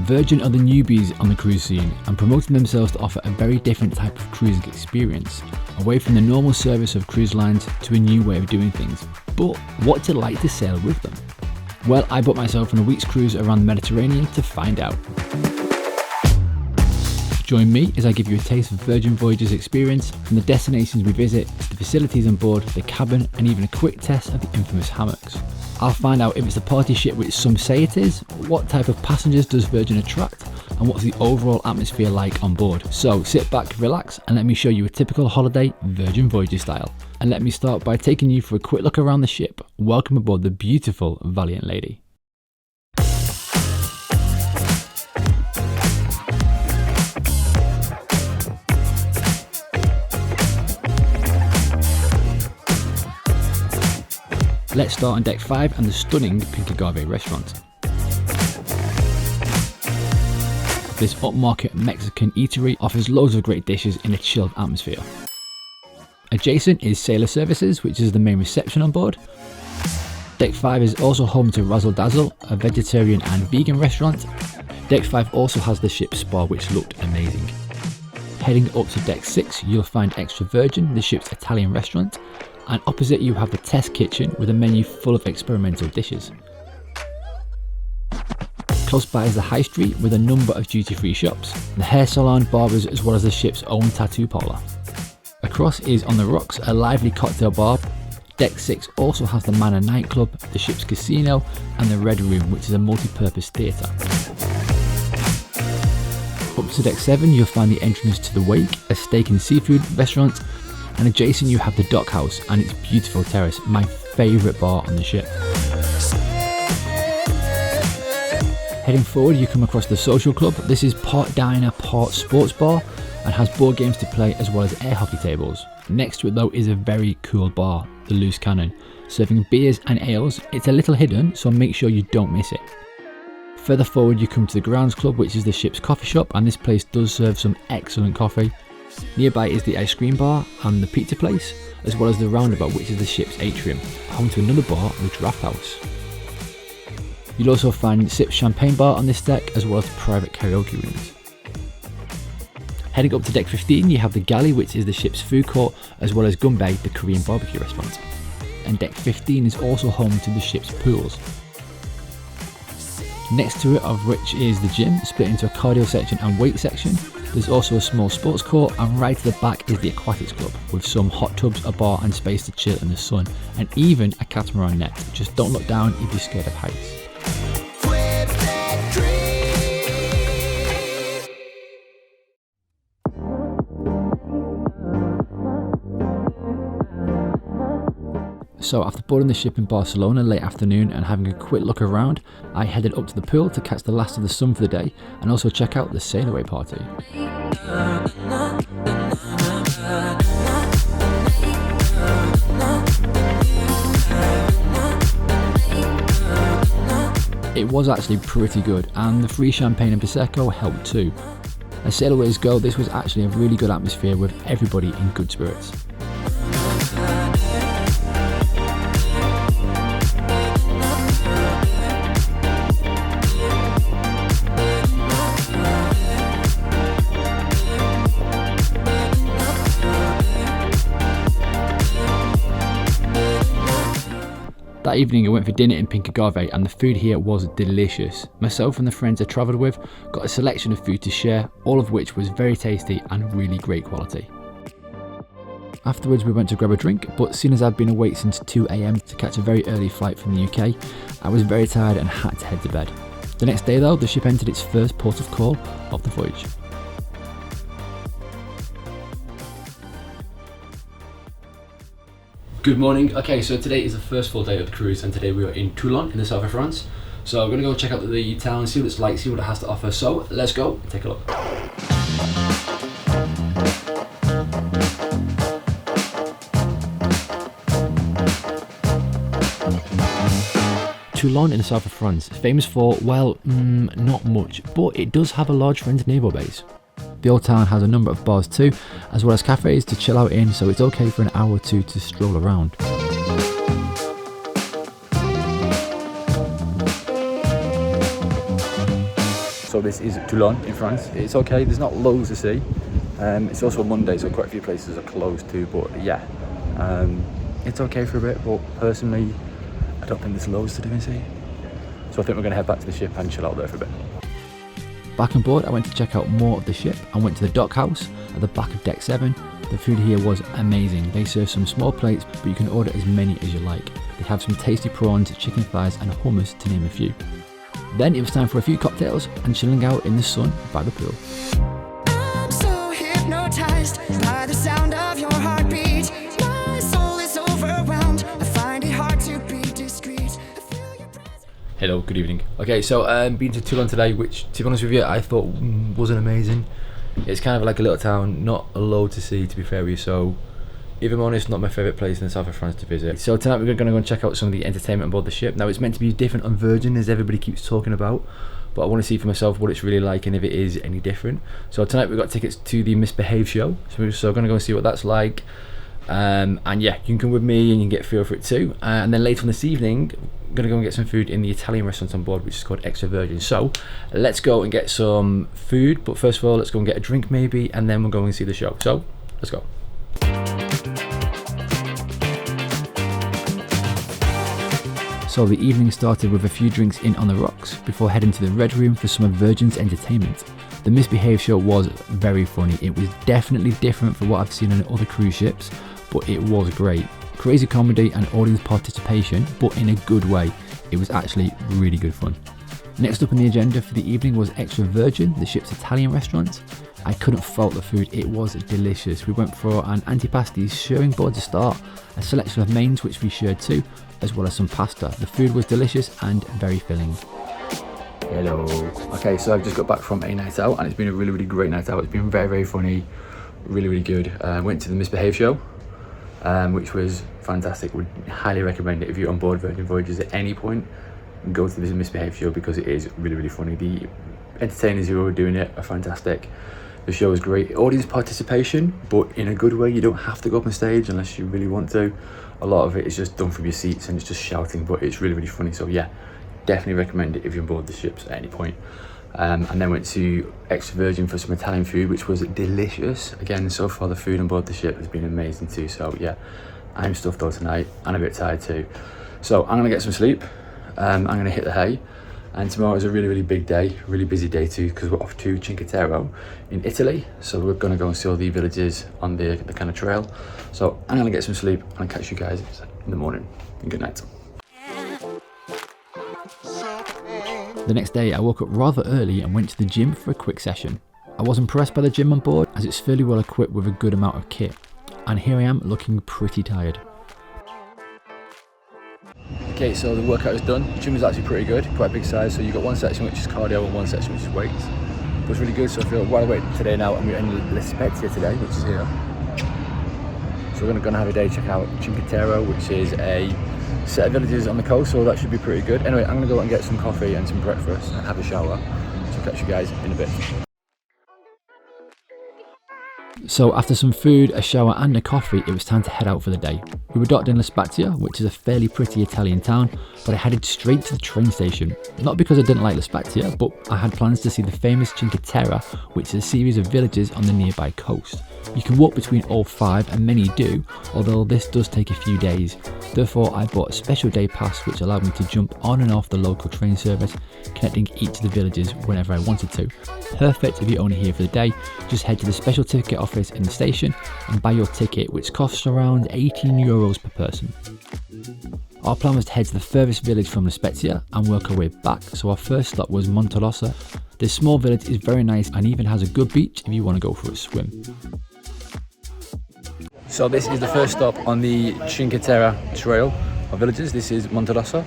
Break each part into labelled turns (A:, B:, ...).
A: Virgin are the newbies on the cruise scene and promoting themselves to offer a very different type of cruising experience, away from the normal service of cruise lines to a new way of doing things. But what's it like to sail with them? Well, I booked myself on a week's cruise around the Mediterranean to find out. Join me as I give you a taste of Virgin Voyages experience, from the destinations we visit to the facilities on board, the cabin, and even a quick test of the infamous hammocks. I'll find out if it's a party ship which some say it is, what type of passengers does Virgin attract, and what's the overall atmosphere like on board. So sit back, relax, and let me show you a typical holiday Virgin Voyages style. And let me start by taking you for a quick look around the ship. Welcome aboard the beautiful Valiant Lady. Let's start on deck 5 and the stunning Cinque Terre restaurant. This upmarket Mexican eatery offers loads of great dishes in a chilled atmosphere. Adjacent is Sailor Services, which is the main reception on board. Deck 5 is also home to Razzle Dazzle, a vegetarian and vegan restaurant. Deck 5 also has the ship's spa, which looked amazing. Heading up to deck 6, you'll find Extra Virgin, the ship's Italian restaurant. And opposite you have the test kitchen with a menu full of experimental dishes. Close by is the high street with a number of duty-free shops, the hair salon, barbers, as well as the ship's own tattoo parlour. Across is On the Rocks, a lively cocktail bar. Deck 6 also has the Manor nightclub, the ship's casino, and the Red Room, which is a multi-purpose theatre. Up to deck 7 you'll find the entrance to the Wake, a steak and seafood restaurant. And adjacent you have the Dock House and its beautiful terrace, my favourite bar on the ship. Heading forward you come across the Social Club. This is part diner, part sports bar and has board games to play as well as air hockey tables. Next to it though is a very cool bar, the Loose Cannon, serving beers and ales. It's a little hidden, so make sure you don't miss it. Further forward you come to the Grounds Club, which is the ship's coffee shop, and this place does serve some excellent coffee. Nearby is the ice cream bar and the pizza place, as well as the roundabout, which is the ship's atrium, home to another bar, the Draft House. You'll also find Sip's Champagne Bar on this deck, as well as private karaoke rooms. Heading up to deck 15 you have the Galley, which is the ship's food court, as well as Gumbay, the Korean barbecue restaurant. And deck 15 is also home to the ship's pools. Next to it, of which is the gym, split into a cardio section and weight section. There's also a small sports court, and right to the back is the Aquatics Club, with some hot tubs, a bar and space to chill in the sun, and even a catamaran net. Just don't look down if you're scared of heights. So after boarding the ship in Barcelona late afternoon and having a quick look around, I headed up to the pool to catch the last of the sun for the day and also check out the sail away party. It was actually pretty good, and the free champagne and Prosecco helped too. As sailways go, this was actually a really good atmosphere with everybody in good spirits. That evening I went for dinner in Cinque Terre and the food here was delicious. Myself and the friends I travelled with got a selection of food to share, all of which was very tasty and really great quality. Afterwards we went to grab a drink, but seeing as I'd been awake since 2 AM to catch a very early flight from the UK, I was very tired and had to head to bed. The next day though, the ship entered its first port of call of the voyage. Good morning. Okay, so today is the first full day of the cruise and today we are in Toulon in the south of France. So I'm going to go check out the town, see what it's like, see what it has to offer. So let's go and take a look. Toulon in the south of France, famous for, well, not much, but it does have a large French naval base. The old town has a number of bars too, as well as cafes to chill out in, so it's okay for an hour or two to stroll around.
B: So
A: So this is Toulon in France. It's okay, there's not loads to see. It's also a Monday, so quite a few places are closed too, but yeah, it's okay for a bit, but personally, I don't think there's loads to do and see. So I think we're going to head back to the ship and chill out there for a bit. Back on board, I went to check out more of the ship and went to the dock house at the back of deck 7. The food here was amazing. They serve some small plates, but you can order as many as you like. They have some tasty prawns, chicken thighs and hummus, to name a few. Then it was time for a few cocktails and chilling out in the sun by the pool.
B: I'm so hypnotized by the sound of your heartbeat. My soul is overwhelmed. I find it hard to be discreet. I feel your presence.
A: Hello, good evening. Okay, so been to Toulon today, which to be honest with you, I thought wasn't amazing. It's kind of like a little town, not a lot to see, to be fair with you, so if I'm honest, not my favourite place in the south of France to visit. So tonight we're going to go and check out some of the entertainment on board the ship. Now it's meant to be different on Virgin, as everybody keeps talking about, but I want to see for myself what it's really like and if it is any different. So tonight we've got tickets to the Misbehave show, so we're going to go and see what that's like. And yeah, you can come with me and you can get a feel for it too. And then later on this evening, I'm going to go and get some food in the Italian restaurant on board, which is called Extra Virgin. So let's go and get some food, but first of all, let's go and get a drink maybe, and then we'll go and see the show. So let's go. So the evening started with a few drinks in on the rocks before heading to the Red Room for some of Virgin's entertainment. The Misbehave show was very funny. It was definitely different from what I've seen on other cruise ships, but it was great. Crazy comedy and audience participation, but in a good way. It was actually really good fun. Next up on the agenda for the evening was Extra Virgin, the ship's Italian restaurant. I couldn't fault the food, it was delicious. We went for an antipasti sharing board to start, a selection of mains which we shared too, as well as some pasta. The food was delicious and very filling. Hello. Okay, so I've just got back from a night out and it's been a really great night out. It's been very funny, really good. Went to the Misbehave show, which was fantastic. Would highly recommend it if you're on board Virgin Voyages at any point. Go to this Misbehave show because it is really funny. The entertainers who are doing it are fantastic. The show is great. Audience participation, but in a good way. You don't have to go up on stage unless you really want to. A lot of it is just done from your seats and it's just shouting, but it's really funny. So yeah, definitely recommend it if you're on board the ships at any point. And then went to Extra Virgin for some Italian food, which was delicious. Again, so far the food on board the ship has been amazing too. So yeah, I'm stuffed though tonight and a bit tired too. So I'm gonna get some sleep. I'm gonna hit the hay. And tomorrow is a really big day, really busy day too, because we're off to Cinque Terre in Italy. So we're gonna go and see all the villages on the kind of trail. So I'm gonna get some sleep and I'll catch you guys in the morning. And good night. The next day I woke up rather early and went to the gym for a quick session. I was impressed by the gym on board as it's fairly well equipped with a good amount of kit. And here I am looking pretty tired. Okay, so the workout is done. The gym is actually pretty good, quite a big size. So you've got one section which is cardio and one section which is weights. It was really good, so I feel wide awake today now, and we're in La Spezia today, which is here. So we're gonna have a day, check out Cinque Terre, which is a set of villages on the coast, so that should be pretty good. Anyway, I'm gonna go out and get some coffee and some breakfast and have a shower. So I'll catch you guys in a bit. So after some food, a shower and a coffee, it was time to head out for the day. We were docked in La Spezia, which is a fairly pretty Italian town, but I headed straight to the train station. Not because I didn't like La Spezia, but I had plans to see the famous Cinque Terre, which is a series of villages on the nearby coast. You can walk between all 5 and many do, although this does take a few days. Therefore I bought a special day pass which allowed me to jump on and off the local train service, connecting each of the villages whenever I wanted to. Perfect if you're only here for the day. Just head to the special ticket office in the station and buy your ticket, which costs around €18 per person. Our plan was to head to the furthest village from La Spezia and work our way back, so our first stop was Montolosa. This small village is very nice and even has a good beach if you want to go for a swim. So this is the first stop on the Cinque Terre trail of villages. This is Montolosa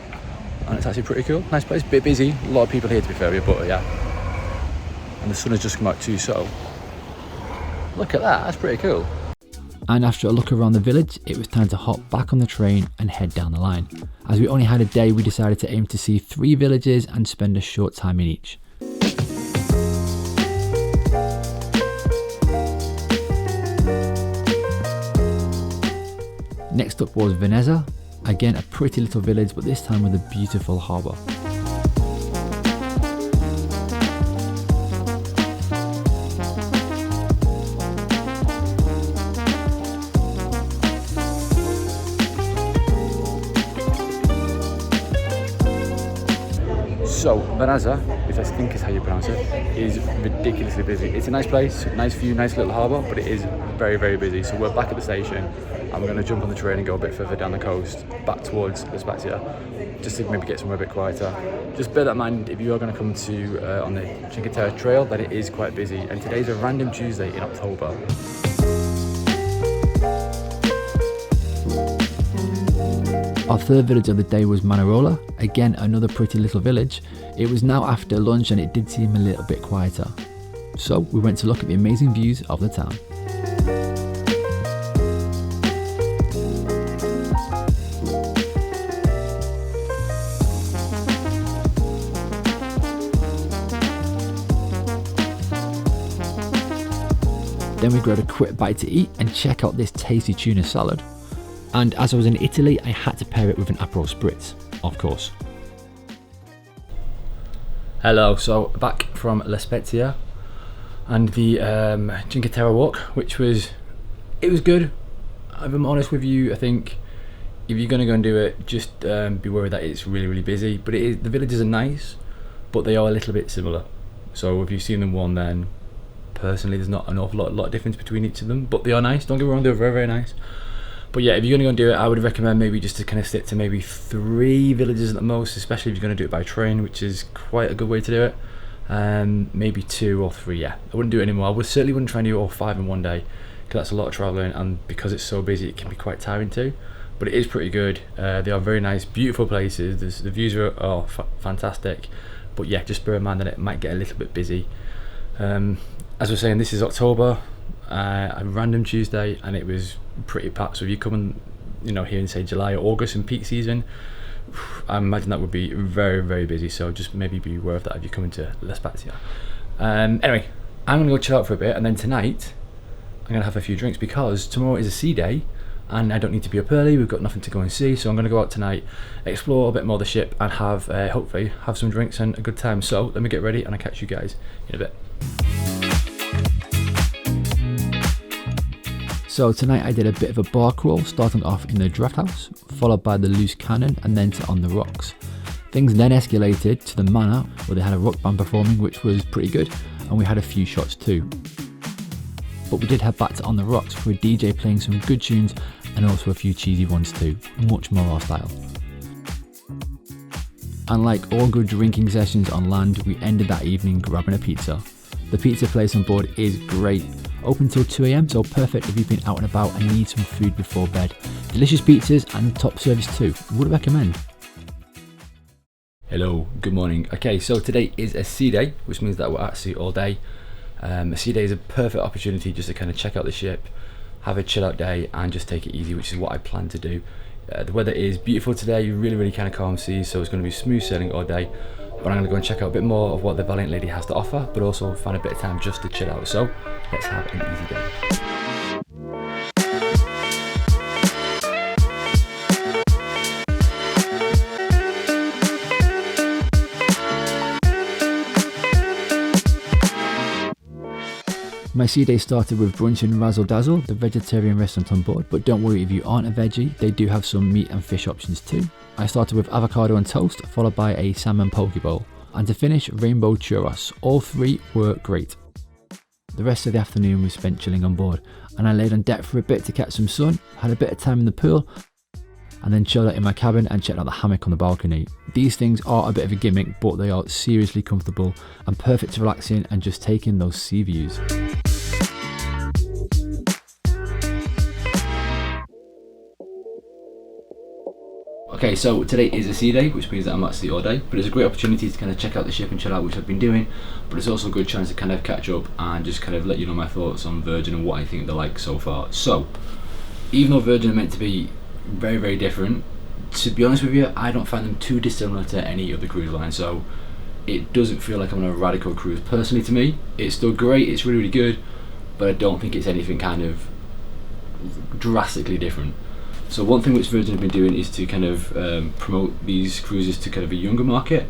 A: and it's actually pretty cool. Nice place, bit busy, a lot of people here to be fair, but yeah. And the sun has just come out too, so look at that, that's pretty cool. And after a look around the village, it was time to hop back on the train and head down the line. As we only had a day, we decided to aim to see 3 villages and spend a short time in each. Next up was Venezia, again a pretty little village, but this time with a beautiful harbour. So, Vanaza, which I think is how you pronounce it, is ridiculously busy. It's a nice place, nice view, nice little harbour, but it is very, very busy. So we're back at the station and we're going to jump on the train and go a bit further down the coast, back towards La Spezia, just to maybe get somewhere a bit quieter. Just bear that in mind if you are going to come to on the Cinque Terre trail, that it is quite busy. And today's a random Tuesday in October.
C: Our third village of the day was Manarola, again another pretty little village. It was now after lunch and it did seem a little bit quieter. So we went to look at the amazing views of the town. Then we grabbed a quick bite to eat and check out this tasty tuna salad. And as I was in Italy, I had to pair it with an Aperol Spritz, of course.
A: Hello, so back from La Spezia and the Cinque Terre walk, which was good. If I'm honest with you, I think if you're going to go and do it, just be worried that it's really, really busy. But the villages are nice, but they are a little bit similar. So if you've seen them one, then personally there's not an awful lot of difference between each of them, but they are nice, don't get me wrong, they're very, very nice. But yeah, if you're going to go and do it, I would recommend maybe just to kind of stick to maybe 3 villages at the most, especially if you're going to do it by train, which is quite a good way to do it. Maybe 2 or 3, yeah. I wouldn't do it anymore. I certainly wouldn't try and do all 5 in one day, because that's a lot of travelling, and because it's so busy, it can be quite tiring too. But it is pretty good. They are very nice, beautiful places. The views are fantastic. But yeah, just bear in mind that it might get a little bit busy. As I was saying, this is October, a random Tuesday, and it was pretty packed. So if you come and here in say July or August in peak season, I imagine that would be very, very busy. So just maybe be aware of that if you're coming to La Spezia. Anyway, I'm gonna go chill out for a bit, and then tonight I'm gonna have a few drinks because tomorrow is a sea day and I don't need to be up early. We've got nothing to go and see, so I'm gonna go out tonight, explore a bit more of the ship, and have hopefully have some drinks and a good time. So let me get ready and I'll catch you guys in a bit.
C: So tonight I did a bit of a bar crawl, starting off in the draft house, followed by the loose cannon and then to on the rocks. Things then escalated to the manor where they had a rock band performing, which was pretty good, and we had a few shots too. But we did head back to on the rocks for a DJ playing some good tunes and also a few cheesy ones too, much more our style. And like all good drinking sessions on land, we ended that evening grabbing a pizza. The pizza place on board is great. Open till 2 AM, so perfect if you've been out and about and need some food before bed. Delicious pizzas and top service too, would recommend.
A: Hello, good morning. Okay, so today is a sea day, which means that we're at sea all day. A sea day is a perfect opportunity just to kind of check out the ship, have a chill out day and just take it easy, which is what I plan to do. The weather is beautiful today, really, really kind of calm seas, so it's going to be smooth sailing all day. But I'm going to go and check out a bit more of what the Valiant Lady has to offer, but also find a bit of time just to chill out. So let's have an easy day.
C: My sea day started with brunch in Razzle Dazzle, the vegetarian restaurant on board, but don't worry if you aren't a veggie, they do have some meat and fish options too. I started with avocado and toast, followed by a salmon poke bowl, and to finish, rainbow churros. All 3 were great. The rest of the afternoon was spent chilling on board, and I laid on deck for a bit to catch some sun, had a bit of time in the pool, and then chilled out in my cabin and checked out the hammock on the balcony. These things are a bit of a gimmick, but they are seriously comfortable and perfect to relax in and just take in those sea views.
A: Okay, so today is a sea day, which means that I'm at sea all day, but it's a great opportunity to kind of check out the ship and chill out, which I've been doing, but it's also a good chance to kind of catch up and just kind of let you know my thoughts on Virgin and what I think they're like so far. So, even though Virgin are meant to be very, very different, to be honest with you, I don't find them too dissimilar to any other cruise line, so it doesn't feel like I'm on a radical cruise. Personally, to me, it's still great, it's really, really good, but I don't think it's anything kind of drastically different. So one thing which Virgin have been doing is to kind of promote these cruises to kind of a younger market,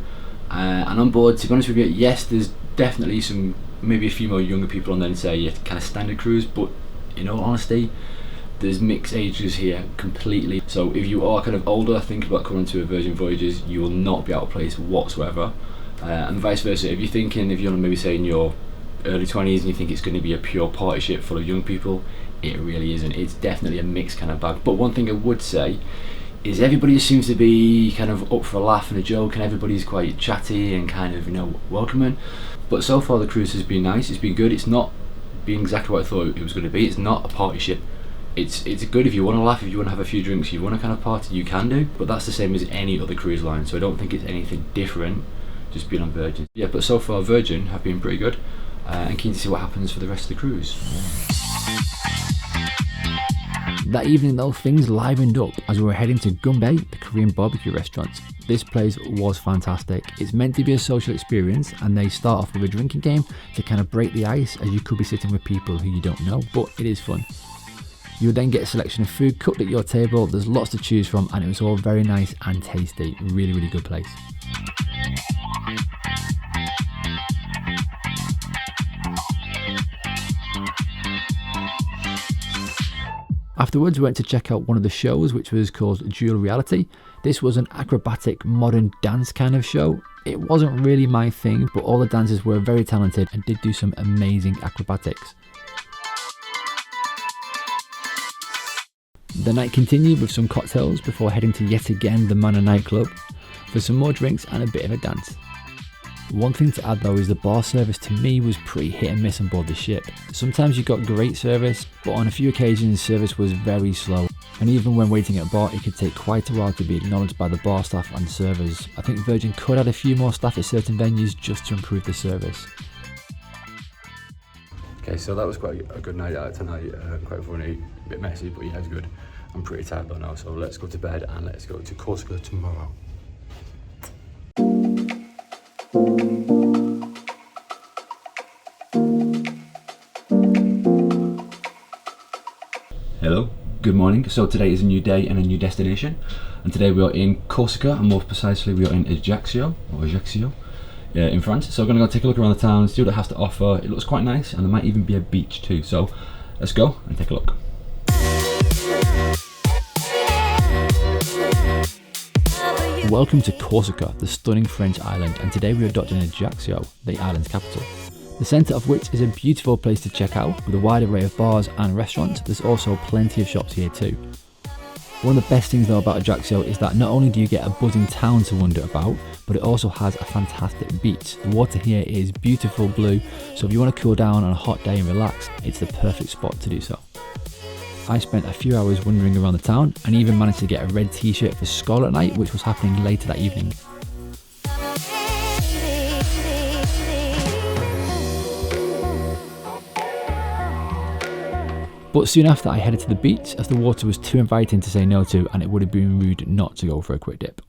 A: and on board, to be honest with you, yes, there's definitely some, maybe a few more younger people on than say a kind of standard cruise, but in all honesty, there's mixed ages here completely. So if you are kind of older, thinking about coming to a Virgin Voyages, you will not be out of place whatsoever. and vice versa. If you're maybe say in your early 20s and you think it's going to be a pure party ship full of young people, it really isn't. It's definitely a mixed kind of bag. But one thing I would say is everybody seems to be kind of up for a laugh and a joke, and everybody's quite chatty and kind of, welcoming. But so far the cruise has been nice, it's been good. It's not been exactly what I thought it was going to be. It's not a party ship. It's good if you want to laugh, if you want to have a few drinks, you want to kind of party, you can do. But that's the same as any other cruise line, so I don't think it's anything different just being on Virgin. Yeah, but so far Virgin have been pretty good, and keen to see what happens for the rest of the cruise.
C: That evening though, things livened up as we were heading to Gumbay, the Korean barbecue restaurant. This place was fantastic. It's meant to be a social experience, and they start off with a drinking game to kind of break the ice, as you could be sitting with people who you don't know, but it is fun. You will then get a selection of food cooked at your table. There's lots to choose from, and it was all very nice and tasty. Really, really good place. Afterwards, we went to check out one of the shows, which was called Dual Reality. This was an acrobatic modern dance kind of show. It wasn't really my thing, but all the dancers were very talented and did do some amazing acrobatics. The night continued with some cocktails before heading to yet again the Manor nightclub for some more drinks and a bit of a dance. One thing to add though is the bar service to me was pretty hit and miss on board the ship. Sometimes you got great service, but on a few occasions service was very slow, and even when waiting at a bar it could take quite a while to be acknowledged by the bar staff and servers. I think Virgin could add a few more staff at certain venues just to improve the service.
A: Okay, so that was quite a good night out tonight, quite funny, a bit messy, but yeah, it was good. I'm pretty tired though now, so let's go to bed and let's go to Corsica tomorrow. Hello, good morning. So today is a new day and a new destination, and today we are in Corsica, and more precisely we are in Ajaccio in France. So we're going to go take a look around the town, see what it has to offer. It looks quite nice, and there might even be a beach too, so let's go and take a look.
C: Welcome to Corsica, the stunning French island, and today we are docked in Ajaccio, the island's capital. The centre of which is a beautiful place to check out with a wide array of bars and restaurants. There's also plenty of shops here too. One of the best things though about Ajaccio is that not only do you get a buzzing town to wander about, but it also has a fantastic beach. The water here is beautiful blue, so if you want to cool down on a hot day and relax, it's the perfect spot to do so. I spent a few hours wandering around the town and even managed to get a red t-shirt for Scarlet Night, which was happening later that evening. But soon after I headed to the beach, as the water was too inviting to say no to, and it would have been rude not to go for a quick dip.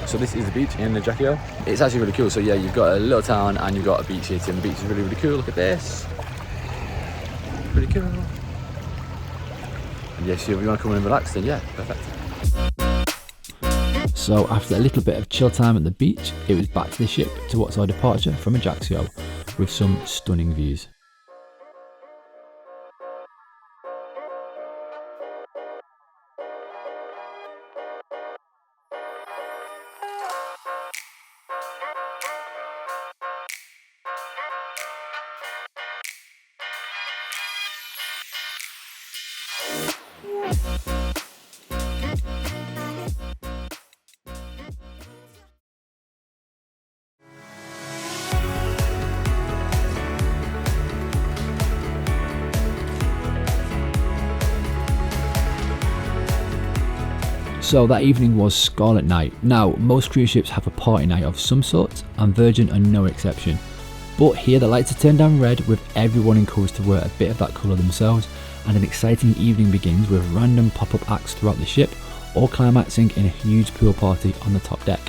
A: So this is the beach in Ajaccio. It's actually really cool. So yeah, you've got a little town and you've got a beach here too, and the beach is really, really cool. Look at this. Pretty cool. And yes, if you want to come in and relax, then yeah, perfect.
C: So after a little bit of chill time at the beach, it was back to the ship towards our departure from Ajaccio with some stunning views. So that evening was Scarlet Night. Now, most cruise ships have a party night of some sort, and Virgin are no exception. But here the lights are turned down red, with everyone encouraged to wear a bit of that colour themselves, and an exciting evening begins with random pop-up acts throughout the ship, all climaxing in a huge pool party on the top deck.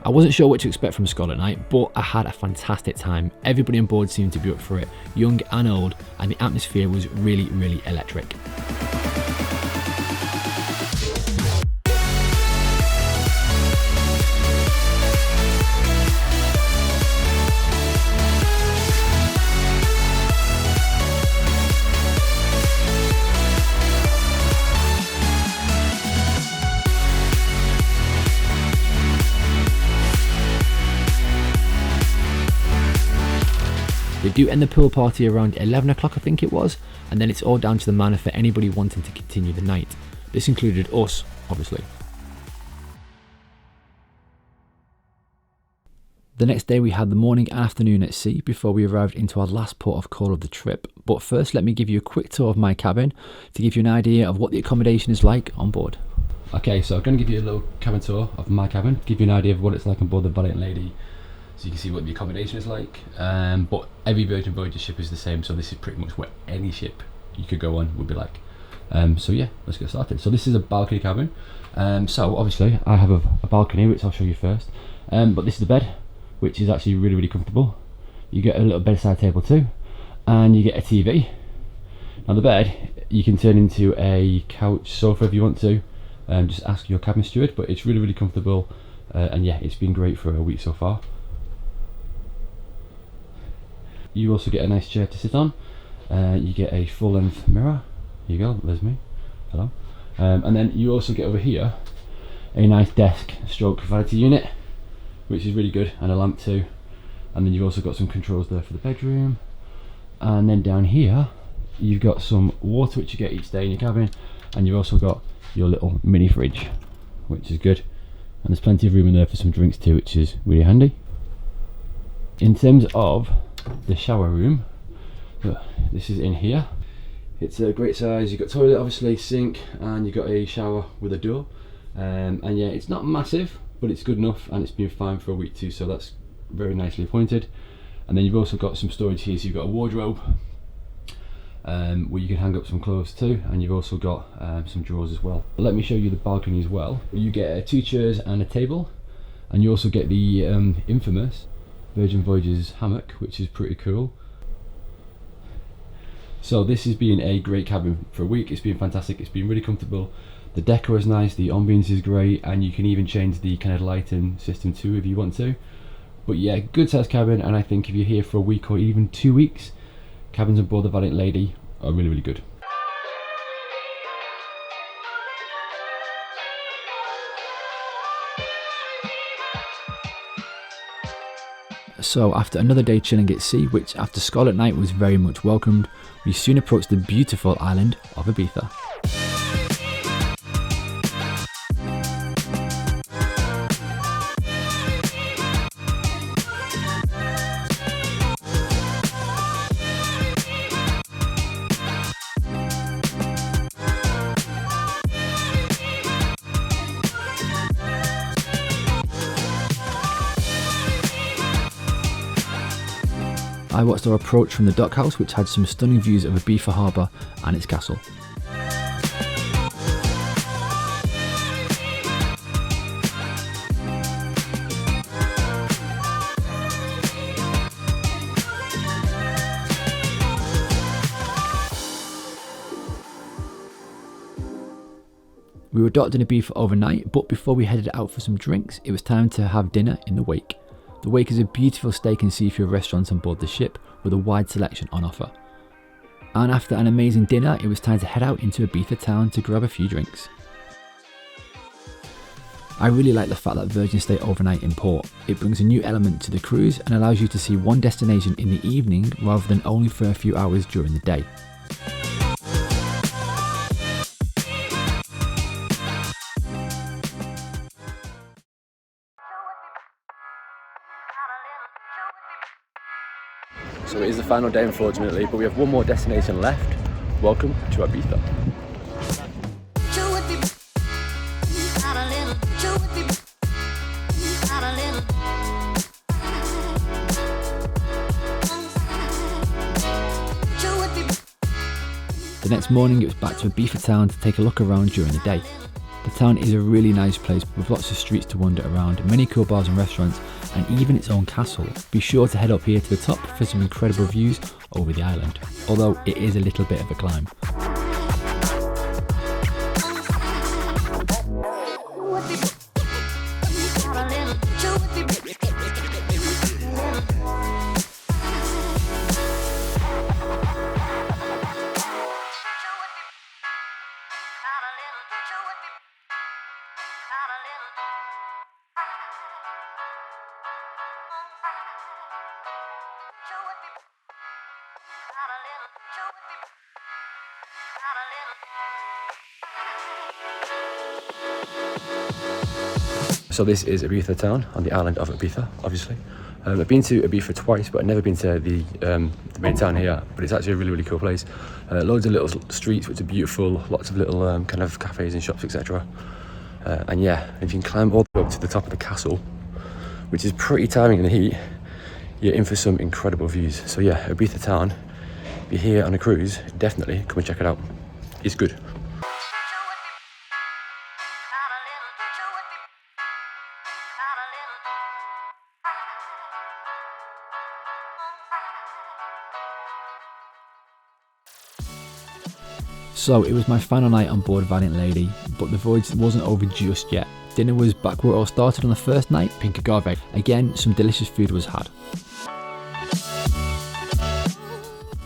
C: I wasn't sure what to expect from Scarlet Night, but I had a fantastic time. Everybody on board seemed to be up for it, young and old, and the atmosphere was really, really electric. do end the pool party around 11 o'clock, I think it was, and then it's all down to the manor for anybody wanting to continue the night. This included us, obviously. The next day we had the morning and afternoon at sea before we arrived into our last port of call of the trip. But first, let me give you a quick tour of my cabin to give you an idea of what the accommodation is like on board. Okay, so I'm going to give you a little cabin tour of my cabin, give you an idea of what it's like on board the Valiant Lady, so you can see what the accommodation is like. But every Virgin Voyages ship is the same, so this is pretty much what any ship you could go on would be like. So yeah, let's get started. So this is a balcony cabin. So obviously I have a balcony, which I'll show you first. But this is the bed, which is actually really, really comfortable. You get a little bedside table too, and you get a TV. Now the bed, you can turn into a couch sofa if you want to. Just ask your cabin steward, but it's really, really comfortable. And yeah, it's been great for a week so far. You also get a nice chair to sit on. You get a full-length mirror. Here you go, there's me. Hello. And then you also get over here a nice desk stroke vanity unit, which is really good, and a lamp too. And then you've also got some controls there for the bedroom. And then down here you've got some water which you get each day in your cabin, and you've also got your little mini fridge, which is good. And there's plenty of room in there for some drinks too, which is really handy. In terms of the shower room, this is in here. It's a great size. You've got toilet, obviously, sink, and you've got a shower with a door. And yeah, it's not massive, but it's good enough, and it's been fine for a week too, so that's very nicely appointed. And then you've also got some storage here, so you've got a wardrobe where you can hang up some clothes too, and you've also got some drawers as well. But let me show you the balcony as well. You get 2 chairs and a table, and you also get the infamous Virgin Voyages hammock, which is pretty cool. So this has been a great cabin for a week. It's been fantastic, it's been really comfortable. The decor is nice, the ambience is great, and you can even change the kind of lighting system too if you want to. But yeah, good sized cabin, and I think if you're here for a week or even 2 weeks, cabins on board the Valiant Lady are really, really good. So after another day chilling at sea, which after Scarlet Night was very much welcomed, we soon approached the beautiful island of Ibiza. I watched our approach from the dockhouse, which had some stunning views of Ibiza harbour and its castle. We were docked in Ibiza overnight, but before we headed out for some drinks, it was time to have dinner in the Wake. The Wake is a beautiful steak and seafood restaurant on board the ship with a wide selection on offer. And after an amazing dinner, it was time to head out into Ibiza town to grab a few drinks. I really like the fact that Virgin stay overnight in port. It brings a new element to the cruise and allows you to see one destination in the evening rather than only for a few hours during the day. So it is the final day, unfortunately, but we have one more destination left. Welcome to Ibiza. The next morning it was back to Ibiza town to take a look around during the day. The town is a really nice place with lots of streets to wander around, many cool bars and restaurants, and even its own castle. Be sure to head up here to the top for some incredible views over the island, although it is a little bit of a climb. So this is Ibiza town on the island of Ibiza, obviously. I've been to Ibiza twice, but I've never been to the main town here. But it's actually a really, really cool place. Loads of little streets which are beautiful, lots of little kind of cafes and shops, etc. And yeah, if you can climb all the way up to the top of the castle, which is pretty tiring in the heat, you're in for some incredible views. So yeah, Ibiza town, if you're here on a cruise, definitely come and check it out. It's good.
A: So it was my final night on board Valiant Lady, but the voyage wasn't over just yet. Dinner was back where it all started on the first night, Cinque Terre. Again, some delicious food was had.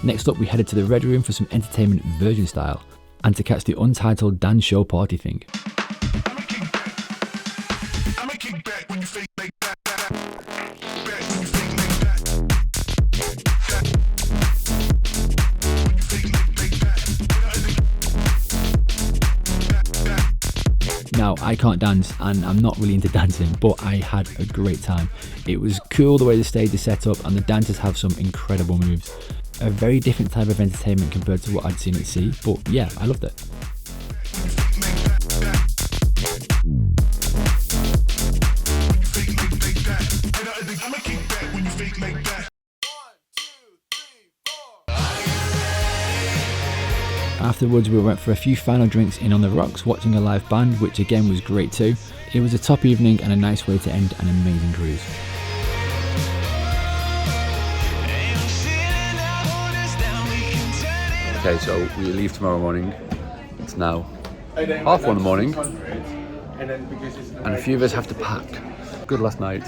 A: Next up, we headed to the Red Room for some entertainment Virgin style, and to catch the untitled dance show party thing. Now, I can't dance and I'm not really into dancing, but I had a great time. It was cool the way the stage is set up and the dancers have some incredible moves. A very different type of entertainment compared to what I'd seen at sea, but yeah, I loved it. Afterwards, we went for a few final drinks in on the rocks, watching a live band, which again was great too. It was a top evening and a nice way to end an amazing cruise.
C: Okay, so we leave tomorrow morning. It's now 1:30 in the morning, and a few of us have to pack. Good last night,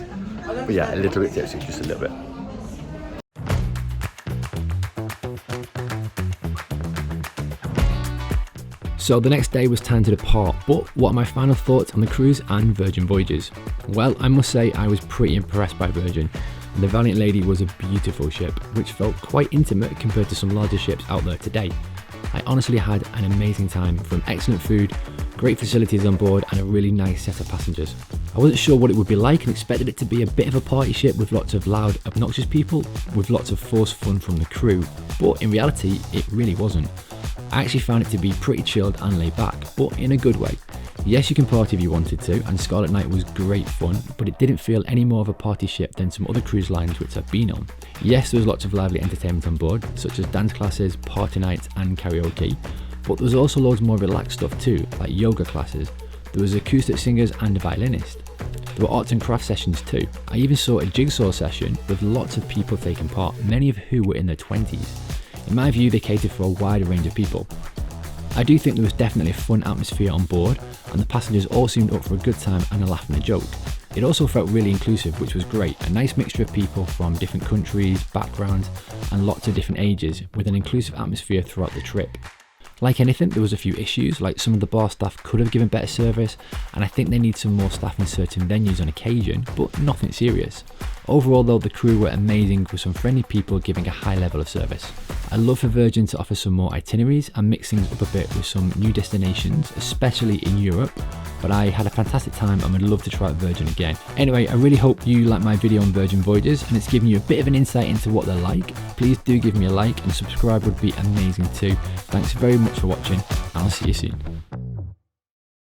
C: but yeah, a little bit tipsy, just a little bit.
A: So the next day was time to depart, but what are my final thoughts on the cruise and Virgin Voyages? Well, I must say I was pretty impressed by Virgin. The Valiant Lady was a beautiful ship, which felt quite intimate compared to some larger ships out there today. I honestly had an amazing time, from excellent food, great facilities on board and a really nice set of passengers. I wasn't sure what it would be like and expected it to be a bit of a party ship with lots of loud, obnoxious people, with lots of forced fun from the crew, but in reality it really wasn't. I actually found it to be pretty chilled and laid back, but in a good way. Yes, you can party if you wanted to, and Scarlet Night was great fun, but it didn't feel any more of a party ship than some other cruise lines which I've been on. Yes, there was lots of lively entertainment on board, such as dance classes, party nights and karaoke, but there was also loads more relaxed stuff too, like yoga classes. There was acoustic singers and a violinist. There were arts and crafts sessions too. I even saw a jigsaw session with lots of people taking part, many of who were in their 20s. In my view, they catered for a wide range of people. I do think there was definitely a fun atmosphere on board, and the passengers all seemed up for a good time and a laugh and a joke. It also felt really inclusive, which was great. A nice mixture of people from different countries, backgrounds, and lots of different ages, with an inclusive atmosphere throughout the trip. Like anything, there was a few issues, like some of the bar staff could have given better service, and I think they need some more staff in certain venues on occasion, but nothing serious. Overall though, the crew were amazing, with some friendly people giving a high level of service. I'd love for Virgin to offer some more itineraries and mix things up a bit with some new destinations, especially in Europe, but I had a fantastic time and would love to try out Virgin again. Anyway, I really hope you like my video on Virgin Voyages and it's given you a bit of an insight into what they're like. Please do give me a like and subscribe would be amazing too. Thanks very much for watching and I'll see you soon.